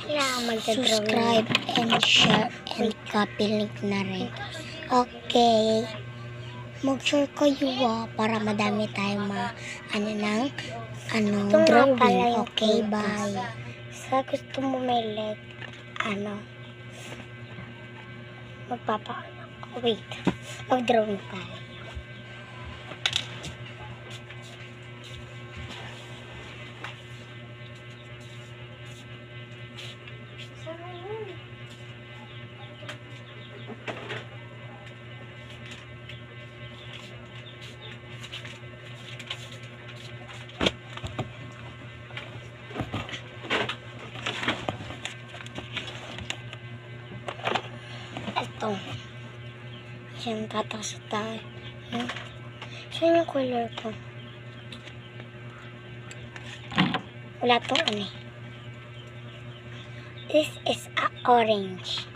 Subscribe and share and copy link na rin. Okay. Mag-share kayo para madami tayong drawing. Okay, bye. Sa gusto mo may like, mag-drawing tayo. Ito. Yan, tatas tayo. Saan yung color ko? Wala tong This is a orange.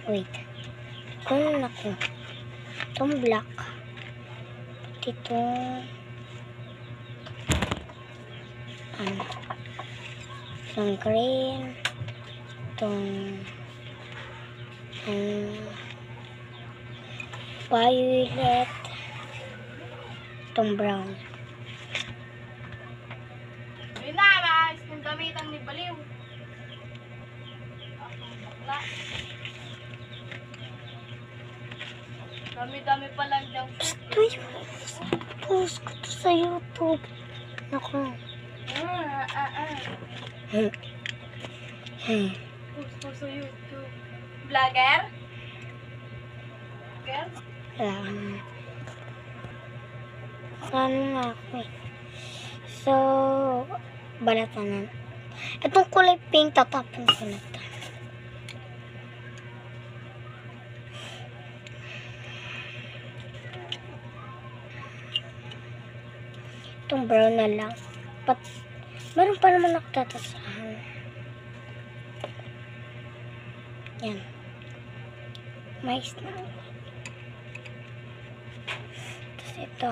Wait. Kung ako. Itong black. Pati itong itong green. Itong violet. Itong brown. Yun na, guys. Kung gamitan ni Baliw. Wala. Dami-dami pa lang dyan. Post ko to sa YouTube. Naku. Post ko sa YouTube. Vlogger? Vlogger? Ano nga ako eh. So, balatan na. Itong kulay pink, tatapon ko na ito. Itong brown na lang. Meron pa naman ako tatasahan. Yan. Mais na. Tapos ito.